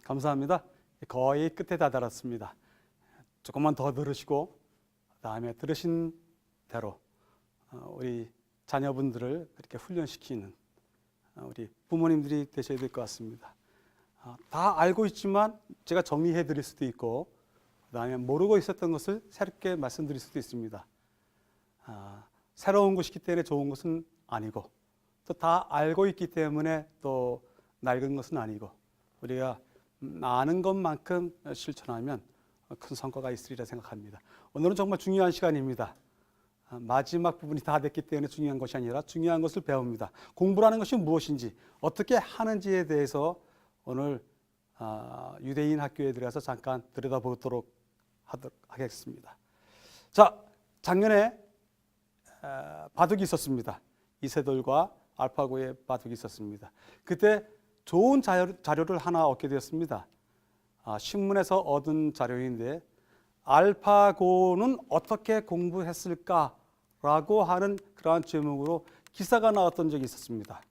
감사합니다. 거의 끝에 다다랐습니다. 조금만 더 들으시고 그다음에 들으신 대로 우리 자녀분들을 그렇게 훈련시키는 우리 부모님들이 되셔야 될 것 같습니다. 다 알고 있지만 제가 정리해 드릴 수도 있고 그다음에 모르고 있었던 것을 새롭게 말씀드릴 수도 있습니다. 새로운 것이기 때문에 좋은 것은 아니고 또 다 알고 있기 때문에 또 낡은 것은 아니고 우리가 아는 것만큼 실천하면 큰 성과가 있으리라 생각합니다. 오늘은 정말 중요한 시간입니다. 마지막 부분이 다 됐기 때문에 중요한 것이 아니라 중요한 것을 배웁니다. 공부라는 것이 무엇인지 어떻게 하는지에 대해서 오늘 유대인 학교에 들어가서 잠깐 들여다보도록 하겠습니다. 자, 작년에 바둑이 있었습니다. 이세돌과 알파고의 바둑이 있었습니다. 그때 좋은 자료를 하나 얻게 되었습니다. 신문에서 얻은 자료인데 알파고는 어떻게 공부했을까라고 하는 그러한 제목으로 기사가 나왔던 적이 있었습니다.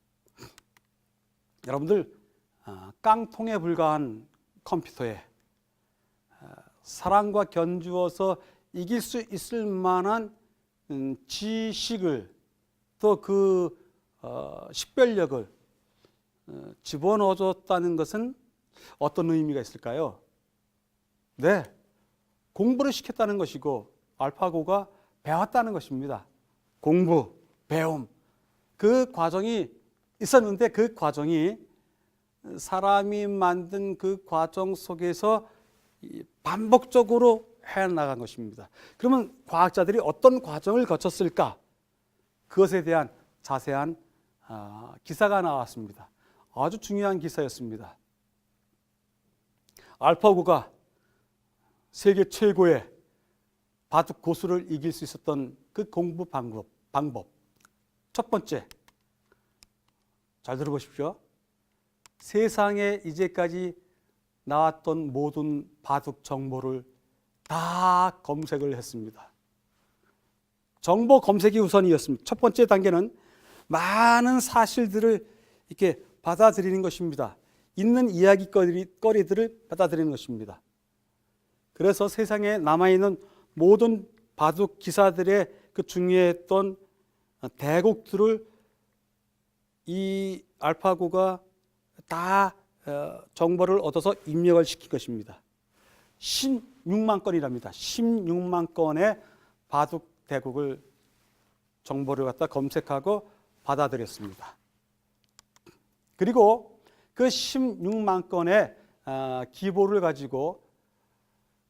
여러분들 깡통에 불과한 컴퓨터에 사람과 견주어서 이길 수 있을 만한 지식을 또 그 식별력을 집어넣어줬다는 것은 어떤 의미가 있을까요? 네, 공부를 시켰다는 것이고 알파고가 배웠다는 것입니다. 공부, 배움, 그 과정이 있었는데 그 과정이 사람이 만든 그 과정 속에서 반복적으로 해나간 것입니다. 그러면 과학자들이 어떤 과정을 거쳤을까? 그것에 대한 자세한 기사가 나왔습니다. 아주 중요한 기사였습니다. 알파고가 세계 최고의 바둑 고수를 이길 수 있었던 그 공부 방법. 첫 번째, 잘 들어보십시오. 세상에 이제까지 나왔던 모든 바둑 정보를 다 검색을 했습니다. 정보 검색이 우선이었습니다. 첫 번째 단계는 많은 사실들을 이렇게 받아들이는 것입니다. 있는 이야기거리들을 받아들이는 것입니다. 그래서 세상에 남아있는 모든 바둑 기사들의 그 중요했던 대곡들을 이 알파고가 다 정보를 얻어서 입력을 시킨 것입니다. 16만 건이랍니다. 16만 건의 바둑 대국을 정보를 갖다 검색하고 받아들였습니다. 그리고 그 16만 건의 기보를 가지고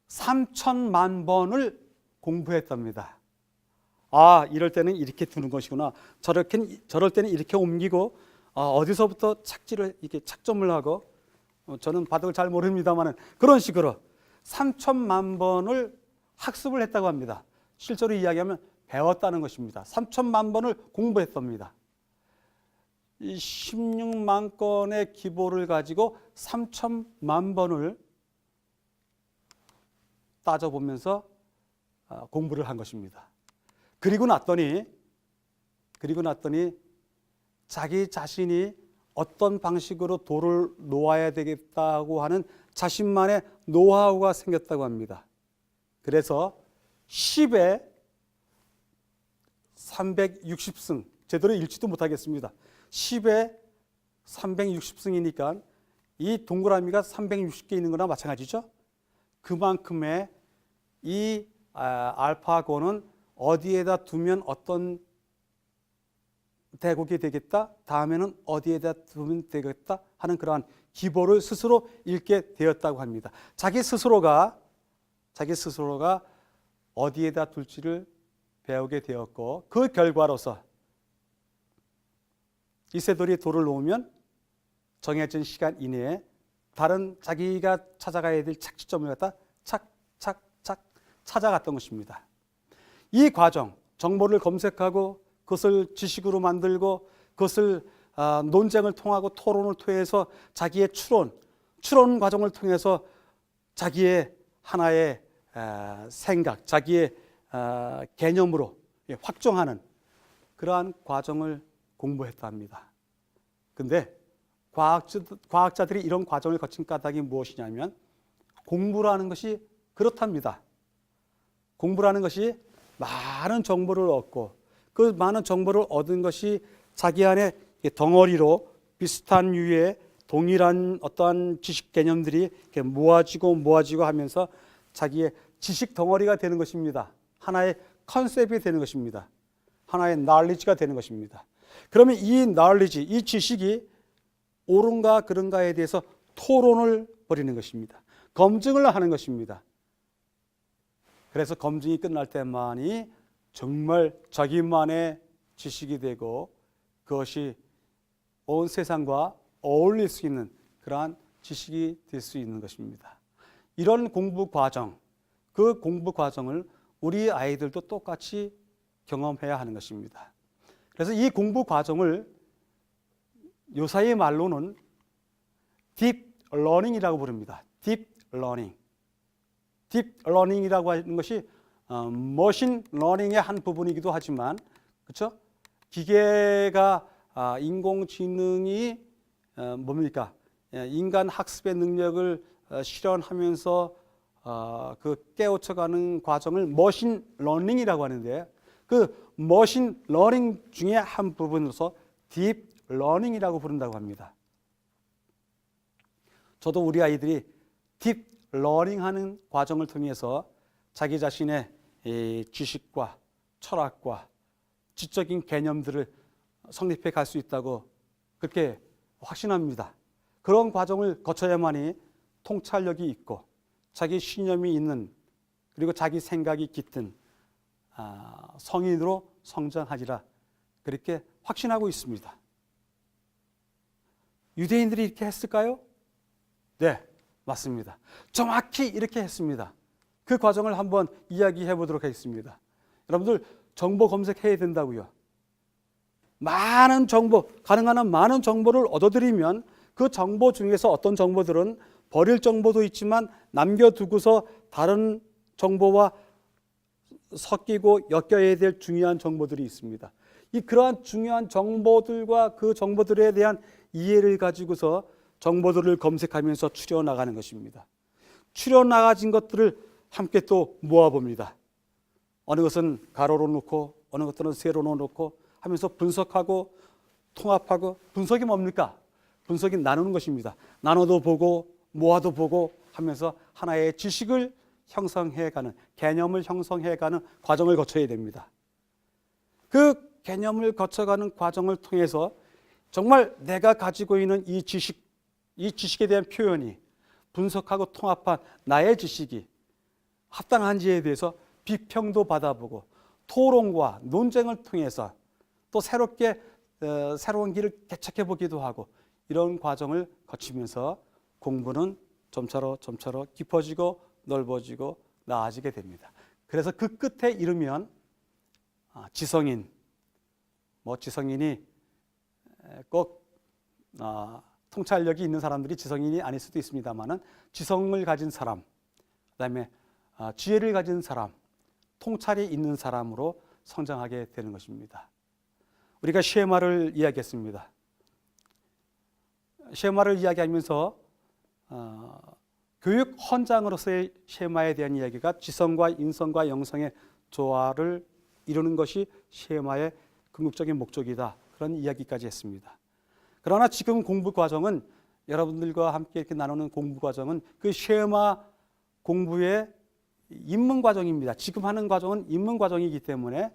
3천만 번을 공부했답니다. 이럴 때는 이렇게 두는 것이구나. 저럴 때는 이렇게 옮기고 어디서부터 이렇게 착점을 하고 저는 바둑을 잘 모릅니다만 그런 식으로 3천만 번을 학습을 했다고 합니다. 실제로 이야기하면 배웠다는 것입니다. 3천만 번을 공부했답니다. 이 16만 건의 기보를 가지고 3천만 번을 따져보면서 공부를 한 것입니다. 그리고 났더니 자기 자신이 어떤 방식으로 돌을 놓아야 되겠다고 하는 자신만의 노하우가 생겼다고 합니다. 그래서 10에 360승, 제대로 읽지도 못하겠습니다. 10에 360승이니까 이 동그라미가 360개 있는 거나 마찬가지죠. 그만큼의 이 알파고는 어디에다 두면 어떤 대국이 되겠다, 다음에는 어디에다 두면 되겠다 하는 그러한 기보를 스스로 읽게 되었다고 합니다. 자기 스스로가 어디에다 둘지를 배우게 되었고 그 결과로서 이세돌이 돌을 놓으면 정해진 시간 이내에 다른 자기가 찾아가야 될 착지점을 갖다 착착착 찾아갔던 것입니다. 이 과정, 정보를 검색하고 그것을 지식으로 만들고 그것을 논쟁을 통하고 토론을 통해서 자기의 추론 과정을 통해서 자기의 하나의 생각, 자기의 개념으로 확정하는 그러한 과정을 공부했답니다. 근데 과학자들이 이런 과정을 거친 까닭이 무엇이냐면 공부라는 것이 그렇답니다. 공부라는 것이 많은 정보를 얻고 그 많은 정보를 얻은 것이 자기 안에 덩어리로 비슷한 유의 동일한 어떠한 지식 개념들이 이렇게 모아지고 하면서 자기의 지식 덩어리가 되는 것입니다. 하나의 컨셉이 되는 것입니다. 하나의 knowledge가 되는 것입니다. 그러면 이 knowledge, 이 지식이 옳은가 그른가에 대해서 토론을 벌이는 것입니다. 검증을 하는 것입니다. 그래서 검증이 끝날 때만이 정말 자기만의 지식이 되고 그것이 온 세상과 어울릴 수 있는 그러한 지식이 될 수 있는 것입니다. 이런 공부 과정, 그 공부 과정을 우리 아이들도 똑같이 경험해야 하는 것입니다. 그래서 이 공부 과정을 요사의 말로는 딥 러닝이라고 부릅니다. 딥 러닝. 딥 러닝이라고 하는 것이 머신 러닝의 한 부분이기도 하지만, 그렇죠? 기계가 인공지능이 뭡니까? 인간 학습의 능력을 실현하면서 그 깨우쳐가는 과정을 머신 러닝이라고 하는데, 그 머신 러닝 중에 한 부분으로서 딥 러닝이라고 부른다고 합니다. 저도 우리 아이들이 딥 러닝하는 과정을 통해서 자기 자신의 지식과 철학과 지적인 개념들을 성립해 갈 수 있다고 그렇게 확신합니다. 그런 과정을 거쳐야만이 통찰력이 있고 자기 신념이 있는, 그리고 자기 생각이 깃든 성인으로 성장하리라, 그렇게 확신하고 있습니다. 유대인들이 이렇게 했을까요? 네, 맞습니다. 정확히 이렇게 했습니다. 그 과정을 한번 이야기해 보도록 하겠습니다. 여러분들 정보 검색해야 된다고요. 많은 정보, 가능한 한 많은 정보를 얻어들이면 그 정보 중에서 어떤 정보들은 버릴 정보도 있지만 남겨두고서 다른 정보와 섞이고 엮여야 될 중요한 정보들이 있습니다. 그러한 중요한 정보들과 그 정보들에 대한 이해를 가지고서 정보들을 검색하면서 추려나가는 것입니다. 추려나가진 것들을 함께 또 모아봅니다. 어느 것은 가로로 놓고 어느 것들은 세로로 놓고 하면서 분석하고 통합하고, 분석이 뭡니까? 분석이 나누는 것입니다. 나눠도 보고 모아도 보고 하면서 하나의 지식을 형성해가는, 개념을 형성해가는 과정을 거쳐야 됩니다. 그 개념을 거쳐가는 과정을 통해서 정말 내가 가지고 있는 이 지식에 대한 표현이, 분석하고 통합한 나의 지식이 합당한지에 대해서 비평도 받아보고 토론과 논쟁을 통해서 또 새로운 길을 개척해 보기도 하고, 이런 과정을 거치면서 공부는 점차로 깊어지고 넓어지고 나아지게 됩니다. 그래서 그 끝에 이르면 지성인, 지성인이 꼭 통찰력이 있는 사람들이 지성인이 아닐 수도 있습니다만은 지성을 가진 사람, 그다음에 지혜를 가진 사람, 통찰이 있는 사람으로 성장하게 되는 것입니다. 우리가 쉐마를 이야기했습니다. 쉐마를 이야기하면서 교육 헌장으로서의 쉐마에 대한 이야기가 지성과 인성과 영성의 조화를 이루는 것이 쉐마의 궁극적인 목적이다, 그런 이야기까지 했습니다. 그러나 지금 공부 과정은, 여러분들과 함께 이렇게 나누는 공부 과정은 그 쉐마 공부의 입문 과정입니다. 지금 하는 과정은 입문 과정이기 때문에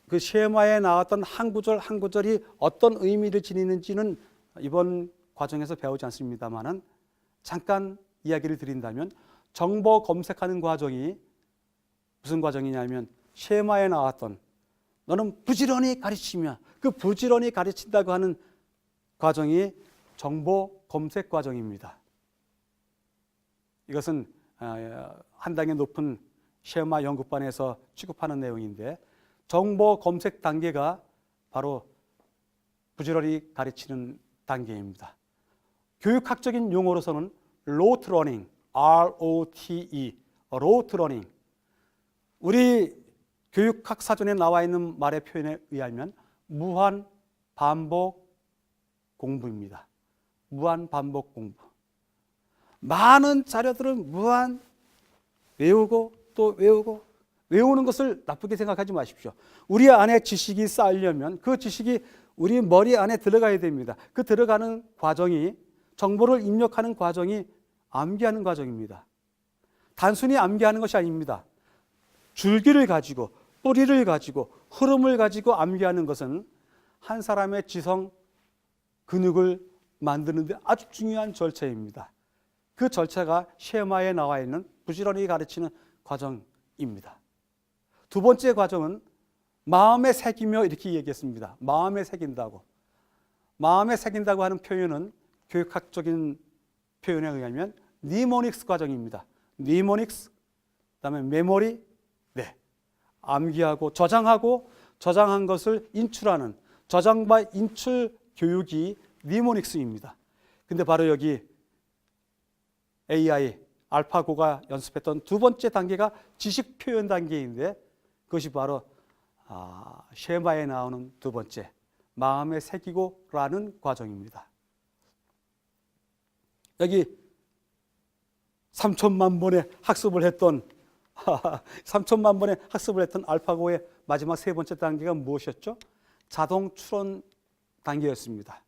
그 쉐마에 나왔던 한 구절 한 구절이 어떤 의미를 지니는지는 이번 과정에서 배우지 않습니다만은, 잠깐 이야기를 드린다면 정보 검색하는 과정이 무슨 과정이냐면, 쉐마에 나왔던 너는 부지런히 가르치며, 그 부지런히 가르친다고 하는 과정이 정보 검색 과정입니다. 이것은 한 단계 높은 쉐마 연구반에서 취급하는 내용인데, 정보 검색 단계가 바로 부지런히 가르치는 단계입니다. 교육학적인 용어로서는 rote learning, R-O-T-E, rote learning. 우리 교육학 사전에 나와 있는 말의 표현에 의하면 무한 반복 공부입니다. 무한 반복 공부. 많은 자료들은 무한 외우고 또 외우고, 외우는 것을 나쁘게 생각하지 마십시오. 우리 안에 지식이 쌓이려면 그 지식이 우리 머리 안에 들어가야 됩니다. 그 들어가는 과정이, 정보를 입력하는 과정이 암기하는 과정입니다. 단순히 암기하는 것이 아닙니다. 줄기를 가지고, 뿌리를 가지고, 흐름을 가지고 암기하는 것은 한 사람의 지성, 근육을 만드는 데 아주 중요한 절차입니다. 그 절차가 쉐마에 나와 있는 부지런히 가르치는 과정입니다. 두 번째 과정은 마음에 새기며 이렇게 얘기했습니다. 마음에 새긴다고. 마음에 새긴다고 하는 표현은 교육학적인 표현에 의하면 니모닉스 과정입니다. 니모닉스, 그다음에 메모리, 네, 암기하고 저장하고, 저장한 것을 인출하는 저장과 인출 교육이 니모닉스입니다. 근데 바로 여기 AI, 알파고가 연습했던 두 번째 단계가 지식 표현 단계인데, 그것이 바로 쉐마에 나오는 두 번째, 마음에 새기고라는 과정입니다. 여기 3천만 번의 학습을 했던 3천만 번의 학습을 했던 알파고의 마지막 세 번째 단계가 무엇이었죠? 자동 추론 단계였습니다.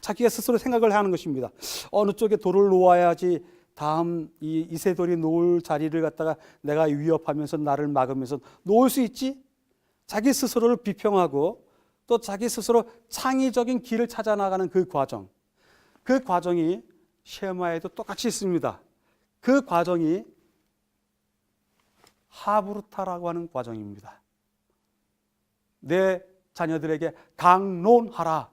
자기가 스스로 생각을 하는 것입니다. 어느 쪽에 돌을 놓아야지 다음 이 이세돌이 놓을 자리를 갖다가 내가 위협하면서 나를 막으면서 놓을 수 있지? 자기 스스로를 비평하고 또 자기 스스로 창의적인 길을 찾아 나가는 그 과정. 그 과정이 쉐마에도 똑같이 있습니다. 그 과정이 하브루타라고 하는 과정입니다. 내 자녀들에게 강론하라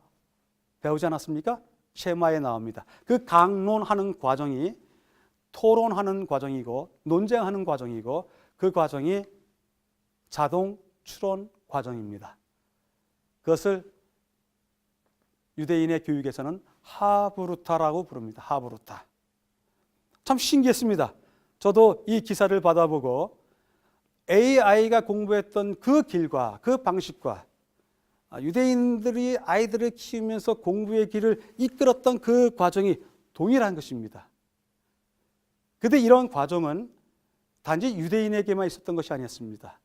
배우지 않았습니까? 쉐마에 나옵니다. 그 강론하는 과정이 토론하는 과정이고 논쟁하는 과정이고, 그 과정이 자동 추론 과정입니다. 그것을 유대인의 교육에서는 하브루타라고 부릅니다. 하브루타. 참 신기했습니다. 저도 이 기사를 받아보고 AI가 공부했던 그 길과 그 방식과 유대인들이 아이들을 키우면서 공부의 길을 이끌었던 그 과정이 동일한 것입니다. 그런데 이런 과정은 단지 유대인에게만 있었던 것이 아니었습니다.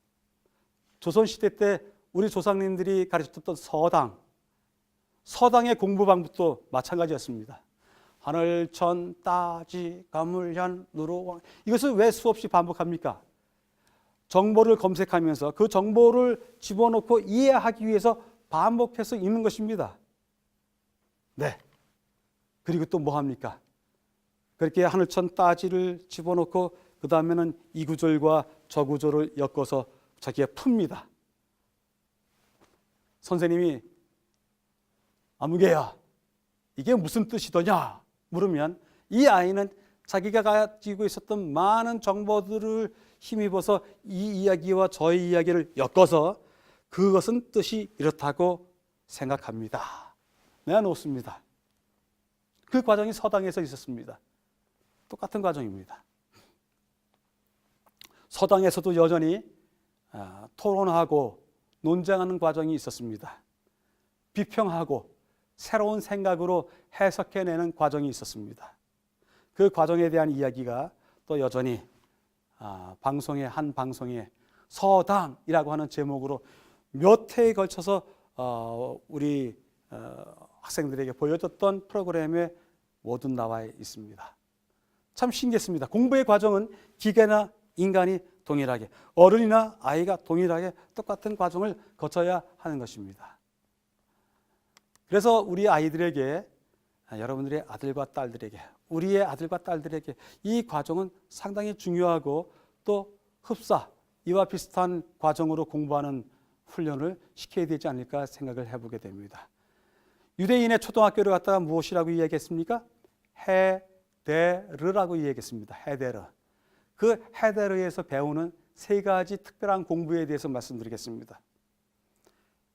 조선시대 때 우리 조상님들이 가르쳤던 서당의 공부 방법도 마찬가지였습니다. 하늘, 천, 따지, 가물현, 누로왕. 이것을 왜 수없이 반복합니까? 정보를 검색하면서 그 정보를 집어넣고 이해하기 위해서 반복해서 읽는 것입니다. 네. 그리고 또 뭐 합니까? 그렇게 하늘천 따지를 집어넣고 그 다음에는 이 구절과 저 구절을 엮어서 자기가 풉니다. 선생님이 아무개야, 이게 무슨 뜻이더냐 물으면 이 아이는 자기가 가지고 있었던 많은 정보들을 힘입어서 이 이야기와 저의 이야기를 엮어서 그것은 뜻이 이렇다고 생각합니다. 내놓습니다. 그 과정이 서당에서 있었습니다. 똑같은 과정입니다. 서당에서도 여전히 토론하고 논쟁하는 과정이 있었습니다. 비평하고 새로운 생각으로 해석해내는 과정이 있었습니다. 그 과정에 대한 이야기가 또 여전히 한 방송에 서당이라고 하는 제목으로 몇 회에 걸쳐서 우리 학생들에게 보여줬던 프로그램에 모두 나와 있습니다. 참 신기했습니다. 공부의 과정은 기계나 인간이 동일하게, 어른이나 아이가 동일하게 똑같은 과정을 거쳐야 하는 것입니다. 그래서 우리 아이들에게, 여러분들의 아들과 딸들에게, 우리의 아들과 딸들에게 이 과정은 상당히 중요하고 또 흡사, 이와 비슷한 과정으로 공부하는 훈련을 시켜야 되지 않을까 생각을 해보게 됩니다. 유대인의 초등학교를 갖다가 무엇이라고 이야기했습니까? 헤데르라고 이야기했습니다. 헤데르. 그 헤데르에서 배우는 세 가지 특별한 공부에 대해서 말씀드리겠습니다.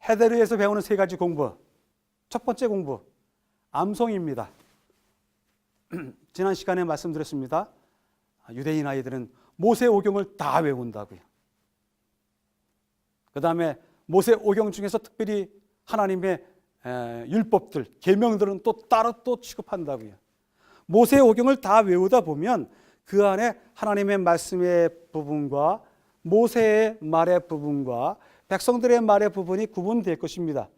헤데르에서 배우는 세 가지 공부. 첫 번째 공부, 암송입니다. 지난 시간에 말씀드렸습니다. 유대인 아이들은 모세 오경을 다 외운다고요. 그 다음에 모세 오경 중에서 특별히 하나님의 율법들, 계명들은 또 따로 또 취급한다고요. 모세의 오경을 다 외우다 보면 그 안에 하나님의 말씀의 부분과 모세의 말의 부분과 백성들의 말의 부분이 구분될 것입니다.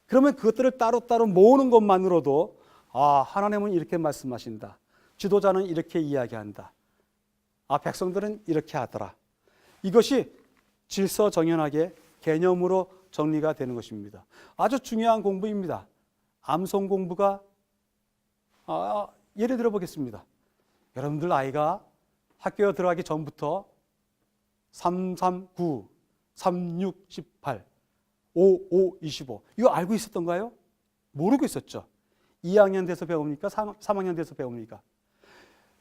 그러면 그것들을 따로따로 모으는 것만으로도 하나님은 이렇게 말씀하신다. 지도자는 이렇게 이야기한다. 백성들은 이렇게 하더라. 이것이 질서정연하게 개념으로 정리가 되는 것입니다. 아주 중요한 공부입니다. 암송 공부가 예를 들어 보겠습니다. 여러분들 아이가 학교에 들어가기 전부터 339, 36, 18, 55, 25 이거 알고 있었던가요? 모르고 있었죠. 2학년 돼서 배웁니까? 3학년 돼서 배웁니까?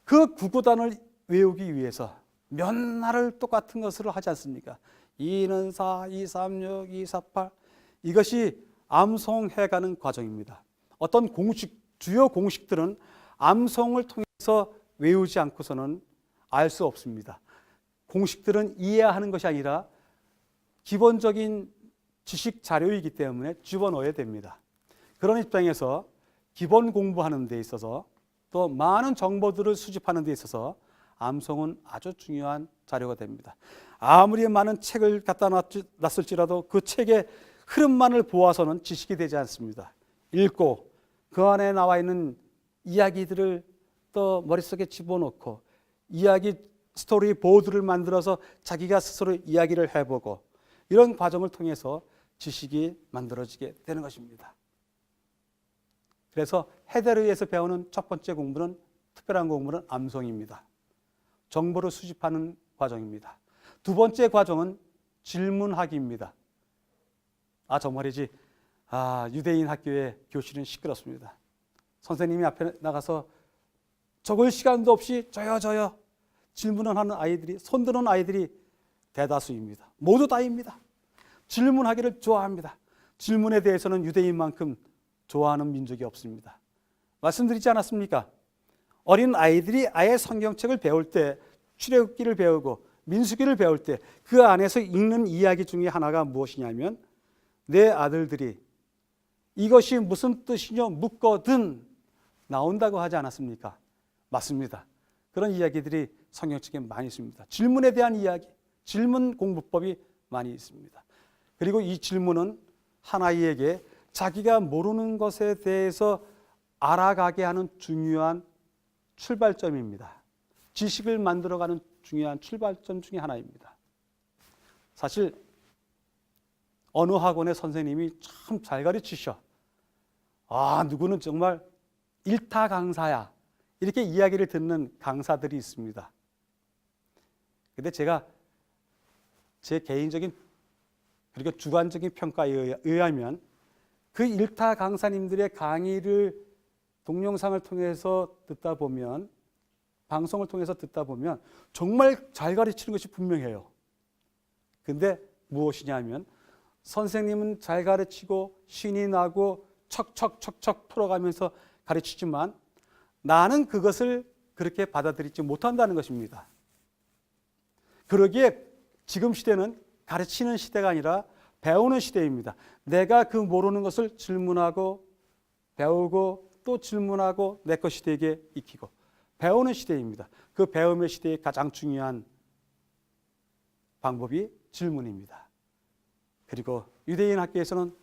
그 구구단을 외우기 위해서 몇 날을 똑같은 것을 하지 않습니까? 2는 4, 2, 3, 6, 2, 4, 8 이것이 암송해가는 과정입니다. 어떤 주요 공식들은 암송을 통해서 외우지 않고서는 알 수 없습니다. 공식들은 이해하는 것이 아니라 기본적인 지식 자료이기 때문에 집어넣어야 됩니다. 그런 입장에서 기본 공부하는 데 있어서 또 많은 정보들을 수집하는 데 있어서 암송은 아주 중요한 자료가 됩니다. 아무리 많은 책을 갖다 놨을지라도 그 책의 흐름만을 보아서는 지식이 되지 않습니다. 읽고 그 안에 나와 있는 이야기들을 또 머릿속에 집어넣고 이야기 스토리 보드를 만들어서 자기가 스스로 이야기를 해보고 이런 과정을 통해서 지식이 만들어지게 되는 것입니다. 그래서 헤데르에서 배우는 첫 번째 공부는 특별한 공부는 암송입니다. 정보를 수집하는 과정입니다. 두 번째 과정은 질문하기입니다. 정말이지 유대인 학교의 교실은 시끄럽습니다. 선생님이 앞에 나가서 적을 시간도 없이 저요 질문을 하는 아이들이 손드는 아이들이 대다수입니다. 모두 다입니다. 질문하기를 좋아합니다. 질문에 대해서는 유대인만큼 좋아하는 민족이 없습니다. 말씀드리지 않았습니까? 어린 아이들이 아예 성경책을 배울 때 출애굽기를 배우고 민수기를 배울 때 그 안에서 읽는 이야기 중에 하나가 무엇이냐면 내 아들들이 이것이 무슨 뜻이냐 묻거든 나온다고 하지 않았습니까? 맞습니다. 그런 이야기들이 성경책에 많이 있습니다. 질문에 대한 이야기, 질문 공부법이 많이 있습니다. 그리고 이 질문은 한 아이에게 자기가 모르는 것에 대해서 알아가게 하는 중요한 출발점입니다. 지식을 만들어가는 중요한 출발점 중에 하나입니다. 사실 어느 학원의 선생님이 참 잘 가르치셔. 누구는 정말 일타 강사야. 이렇게 이야기를 듣는 강사들이 있습니다. 근데 제가 제 개인적인 그리고 주관적인 평가에 의하면 그 일타 강사님들의 강의를 동영상을 통해서 듣다 보면 방송을 통해서 듣다 보면 정말 잘 가르치는 것이 분명해요. 근데 무엇이냐면 선생님은 잘 가르치고 신이 나고 척척척척 풀어가면서 가르치지만 나는 그것을 그렇게 받아들이지 못한다는 것입니다. 그러기에 지금 시대는 가르치는 시대가 아니라 배우는 시대입니다. 내가 그 모르는 것을 질문하고 배우고 또 질문하고 내 것이 되게 익히고 배우는 시대입니다. 그 배움의 시대의 가장 중요한 방법이 질문입니다. 그리고 유대인 학교에서는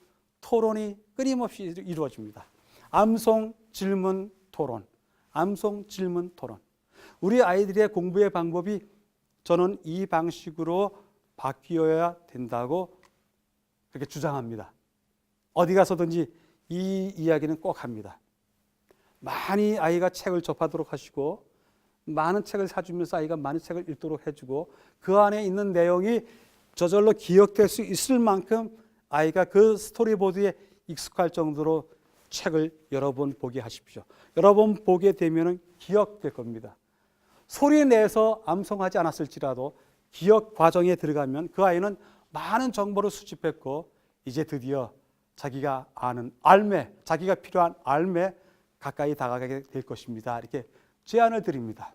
토론이 끊임없이 이루어집니다. 암송, 질문, 토론. 암송, 질문, 토론. 우리 아이들의 공부의 방법이 저는 이 방식으로 바뀌어야 된다고 그렇게 주장합니다. 어디 가서든지 이 이야기는 꼭 합니다. 많이 아이가 책을 접하도록 하시고 많은 책을 사주면서 아이가 많은 책을 읽도록 해주고 그 안에 있는 내용이 저절로 기억될 수 있을 만큼 아이가 그 스토리보드에 익숙할 정도로 책을 여러 번 보게 하십시오. 여러 번 보게 되면 기억될 겁니다. 소리 내서 암송하지 않았을지라도 기억 과정에 들어가면 그 아이는 많은 정보를 수집했고 이제 드디어 자기가 아는 알매, 자기가 필요한 알매 가까이 다가가게 될 것입니다. 이렇게 제안을 드립니다.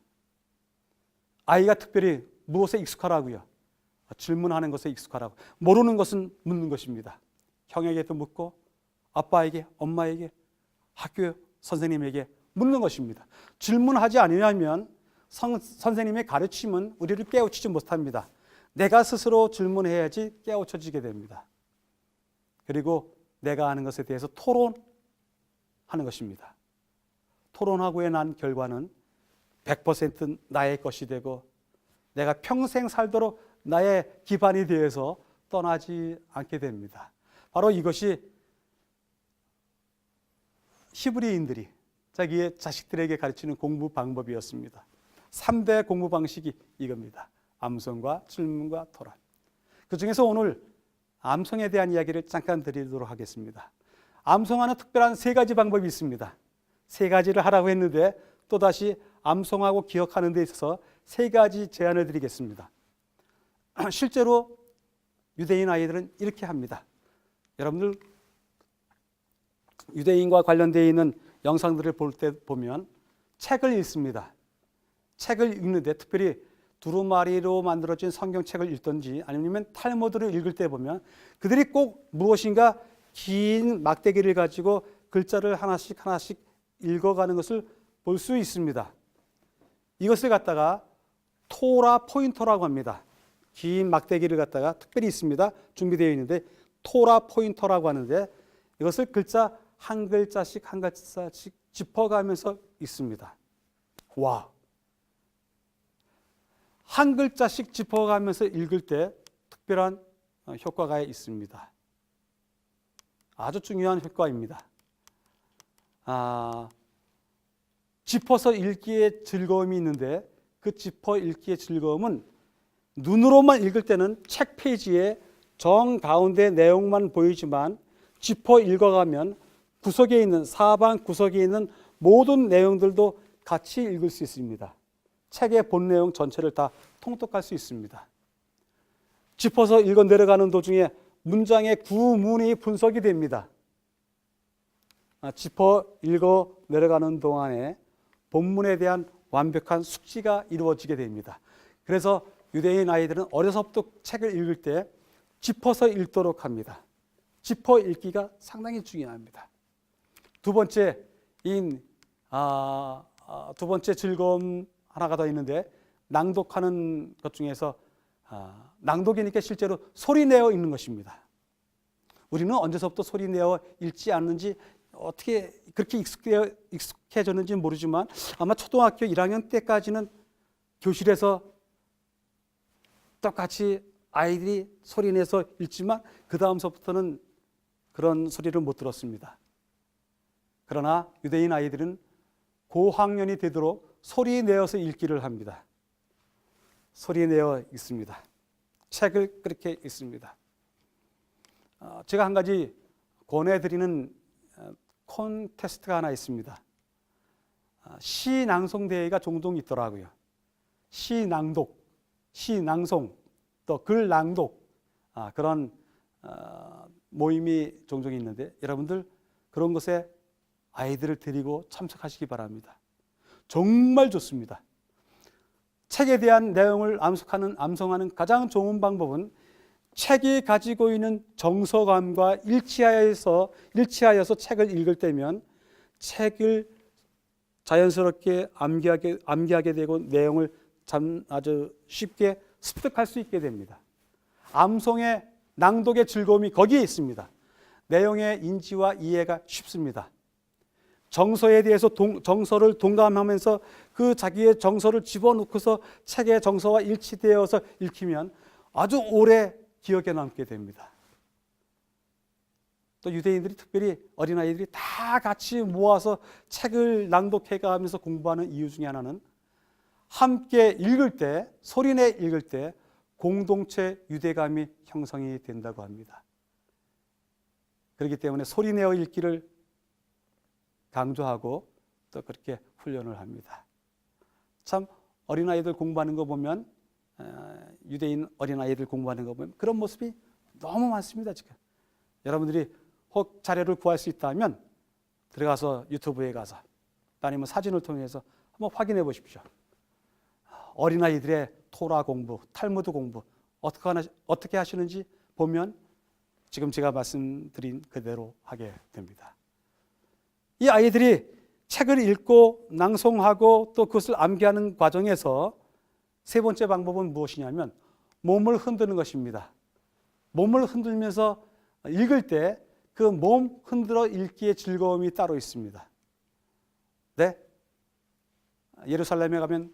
아이가 특별히 무엇에 익숙하라고요? 질문하는 것에 익숙하라고. 모르는 것은 묻는 것입니다. 형에게도 묻고 아빠에게, 엄마에게, 학교 선생님에게 묻는 것입니다. 질문하지 않으면 선생님의 가르침은 우리를 깨우치지 못합니다. 내가 스스로 질문해야지 깨우쳐지게 됩니다. 그리고 내가 아는 것에 대해서 토론하는 것입니다. 토론하고의 난 결과는 100% 나의 것이 되고 내가 평생 살도록 나의 기반이 되어서 떠나지 않게 됩니다. 바로 이것이 히브리인들이 자기의 자식들에게 가르치는 공부 방법이었습니다. 3대 공부 방식이 이겁니다. 암송과 질문과 토론. 그 중에서 오늘 암송에 대한 이야기를 잠깐 드리도록 하겠습니다. 암송하는 특별한 3가지 방법이 있습니다. 3가지를 하라고 했는데 또다시 암송하고 기억하는 데 있어서 3가지 제안을 드리겠습니다. 실제로 유대인 아이들은 이렇게 합니다. 여러분들 유대인과 관련되어 있는 영상들을 볼 때 보면 책을 읽습니다. 책을 읽는데 특별히 두루마리로 만들어진 성경책을 읽든지 아니면 탈무드를 읽을 때 보면 그들이 꼭 무엇인가 긴 막대기를 가지고 글자를 하나씩 하나씩 읽어가는 것을 볼 수 있습니다. 이것을 갖다가 토라 포인터라고 합니다. 긴 막대기를 갖다가 특별히 있습니다. 준비되어 있는데 토라 포인터라고 하는데 이것을 글자 한 글자씩 한 글자씩 짚어가면서 읽습니다. 와! 한 글자씩 짚어가면서 읽을 때 특별한 효과가 있습니다. 아주 중요한 효과입니다. 짚어서 읽기에 즐거움이 있는데 그 짚어 읽기의 즐거움은 눈으로만 읽을 때는 책 페이지에 정 가운데 내용만 보이지만 짚어 읽어가면 구석에 있는 사방 구석에 있는 모든 내용들도 같이 읽을 수 있습니다. 책의 본 내용 전체를 다 통독할 수 있습니다. 짚어서 읽어 내려가는 도중에 문장의 구문이 분석이 됩니다. 짚어 읽어 내려가는 동안에 본문에 대한 완벽한 숙지가 이루어지게 됩니다. 그래서 유대인 아이들은 어려서부터 책을 읽을 때 짚어서 읽도록 합니다. 짚어 읽기가 상당히 중요합니다. 두 번째 즐거움 하나가 더 있는데 낭독하는 것 중에서 낭독이니까 실제로 소리내어 읽는 것입니다. 우리는 언제서부터 소리내어 읽지 않는지 어떻게 그렇게 익숙해졌는지 모르지만 아마 초등학교 1학년 때까지는 교실에서 똑같이 아이들이 소리내서 읽지만 그 다음서부터는 그런 소리를 못 들었습니다. 그러나 유대인 아이들은 고학년이 되도록 소리내어서 읽기를 합니다. 소리내어 읽습니다. 책을 그렇게 읽습니다. 제가 한 가지 권해드리는 콘테스트가 하나 있습니다. 시 낭송 대회가 종종 있더라고요. 시 낭독, 시 낭송, 또 글 낭독 그런 모임이 종종 있는데 여러분들 그런 것에 아이들을 데리고 참석하시기 바랍니다. 정말 좋습니다. 책에 대한 내용을 암송하는 가장 좋은 방법은 책이 가지고 있는 정서감과 일치하여서 책을 읽을 때면 책을 자연스럽게 암기하게 되고 내용을 아주 쉽게 습득할 수 있게 됩니다. 암송의 낭독의 즐거움이 거기에 있습니다. 내용의 인지와 이해가 쉽습니다. 정서에 대해서 정서를 동감하면서 그 자기의 정서를 집어넣고서 책의 정서와 일치되어서 읽히면 아주 오래 기억에 남게 됩니다. 또 유대인들이 특별히 어린아이들이 다 같이 모아서 책을 낭독해가면서 공부하는 이유 중에 하나는 함께 읽을 때, 소리내 읽을 때 공동체 유대감이 형성이 된다고 합니다. 그렇기 때문에 소리내어 읽기를 강조하고 또 그렇게 훈련을 합니다. 참 어린아이들 공부하는 거 보면 유대인 어린아이들 공부하는 거 보면 그런 모습이 너무 많습니다. 지금 여러분들이 혹 자료를 구할 수 있다면 들어가서 유튜브에 가서 아니면 사진을 통해서 한번 확인해 보십시오. 어린아이들의 토라 공부, 탈무드 공부 어떻게 하시는지 보면 지금 제가 말씀드린 그대로 하게 됩니다. 이 아이들이 책을 읽고 낭송하고 또 그것을 암기하는 과정에서 세 번째 방법은 무엇이냐면 몸을 흔드는 것입니다. 몸을 흔들면서 읽을 때 그 몸 흔들어 읽기의 즐거움이 따로 있습니다. 네? 예루살렘에 가면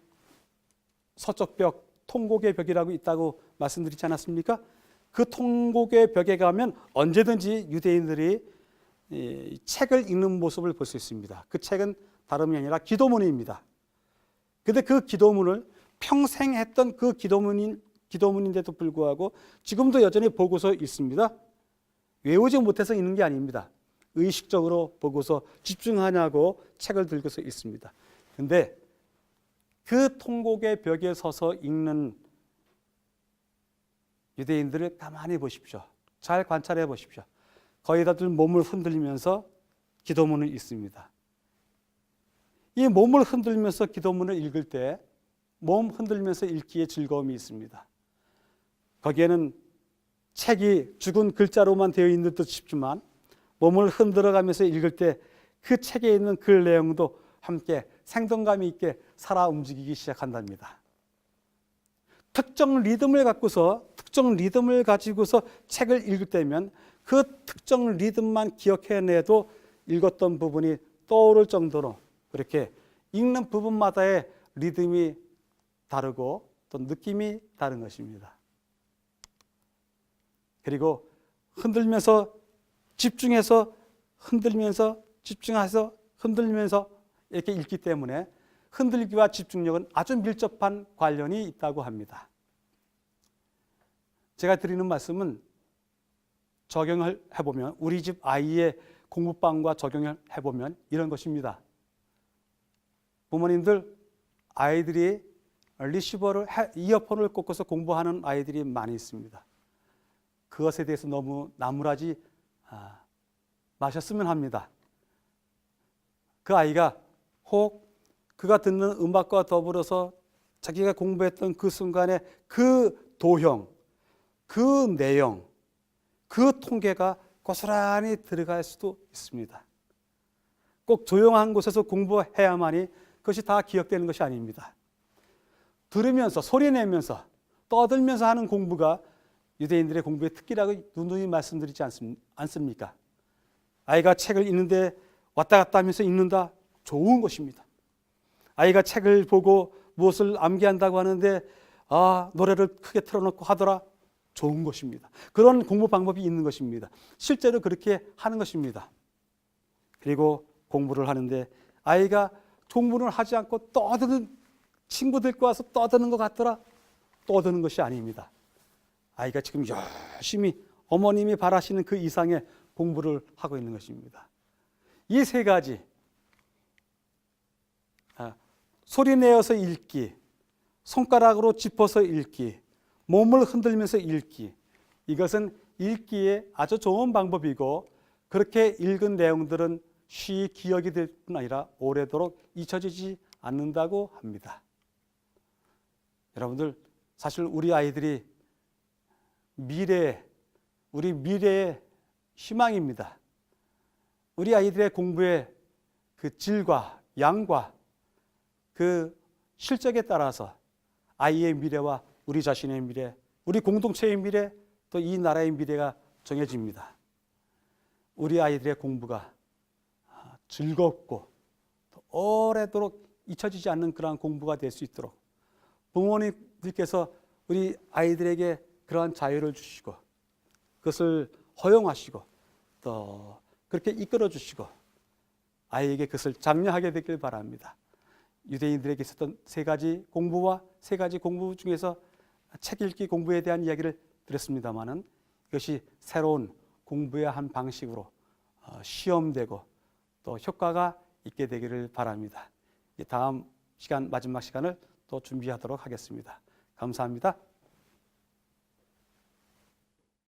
서쪽 벽, 통곡의 벽이라고 있다고 말씀드리지 않았습니까? 그 통곡의 벽에 가면 언제든지 유대인들이 이 책을 읽는 모습을 볼 수 있습니다. 그 책은 다름이 아니라 기도문입니다. 그런데 그 기도문을 평생 했던 그 기도문인데도 불구하고 지금도 여전히 보고서 읽습니다. 외우지 못해서 읽는 게 아닙니다. 의식적으로 보고서 집중하냐고 책을 들고서 읽습니다. 그런데 그 통곡의 벽에 서서 읽는 유대인들을 가만히 보십시오. 잘 관찰해 보십시오. 거의 다들 몸을 흔들면서 기도문을 읽습니다. 이 몸을 흔들면서 기도문을 읽을 때 몸 흔들면서 읽기에 즐거움이 있습니다. 거기에는 책이 죽은 글자로만 되어 있는 듯 싶지만 몸을 흔들어가면서 읽을 때 그 책에 있는 글 내용도 함께 생동감이 있게 살아 움직이기 시작한답니다. 특정 리듬을 가지고서 책을 읽을 때면 그 특정 리듬만 기억해내도 읽었던 부분이 떠오를 정도로 그렇게 읽는 부분마다의 리듬이 다르고 또 느낌이 다른 것입니다. 그리고 흔들면서 집중해서 흔들면서 집중해서 흔들면서 이렇게 읽기 때문에 흔들기와 집중력은 아주 밀접한 관련이 있다고 합니다. 제가 드리는 말씀은 적용을 해보면 우리 집 아이의 공부방과 적용을 해보면 이런 것입니다. 부모님들 아이들이 리시버를 이어폰을 꽂고서 공부하는 아이들이 많이 있습니다. 그것에 대해서 너무 나무라지 마셨으면 합니다. 그 아이가 혹 그가 듣는 음악과 더불어서 자기가 공부했던 그 순간에 그 도형, 그 내용, 그 통계가 고스란히 들어갈 수도 있습니다. 꼭 조용한 곳에서 공부해야만이 그것이 다 기억되는 것이 아닙니다. 들으면서 소리내면서 떠들면서 하는 공부가 유대인들의 공부의 특기라고 누누이 말씀드리지 않습니까? 아이가 책을 읽는데 왔다 갔다 하면서 읽는다, 좋은 것입니다. 아이가 책을 보고 무엇을 암기한다고 하는데 노래를 크게 틀어놓고 하더라, 좋은 것입니다. 그런 공부 방법이 있는 것입니다. 실제로 그렇게 하는 것입니다. 그리고 공부를 하는데 아이가 공부를 하지 않고 떠드는 친구들과 와서 떠드는 것 같더라, 떠드는 것이 아닙니다. 아이가 지금 열심히 어머님이 바라시는 그 이상의 공부를 하고 있는 것입니다. 이 세 가지, 소리내어서 읽기, 손가락으로 짚어서 읽기, 몸을 흔들면서 읽기, 이것은 읽기에 아주 좋은 방법이고 그렇게 읽은 내용들은 쉬이 기억이 될 뿐 아니라 오래도록 잊혀지지 않는다고 합니다. 여러분들, 사실 우리 아이들이 우리 미래의 희망입니다. 우리 아이들의 공부의 그 질과 양과 그 실적에 따라서 아이의 미래와 우리 자신의 미래, 우리 공동체의 미래, 또 이 나라의 미래가 정해집니다. 우리 아이들의 공부가 즐겁고 또 오래도록 잊혀지지 않는 그러한 공부가 될 수 있도록 부모님들께서 우리 아이들에게 그러한 자유를 주시고 그것을 허용하시고 또 그렇게 이끌어 주시고 아이에게 그것을 장려하게 되길 바랍니다. 유대인들에게 있었던 세 가지 공부와 세 가지 공부 중에서 책 읽기 공부에 대한 이야기를 드렸습니다마는 이것이 새로운 공부의 한 방식으로 시험되고 또 효과가 있게 되기를 바랍니다. 다음 시간, 마지막 시간을 또 준비하도록 하겠습니다. 감사합니다.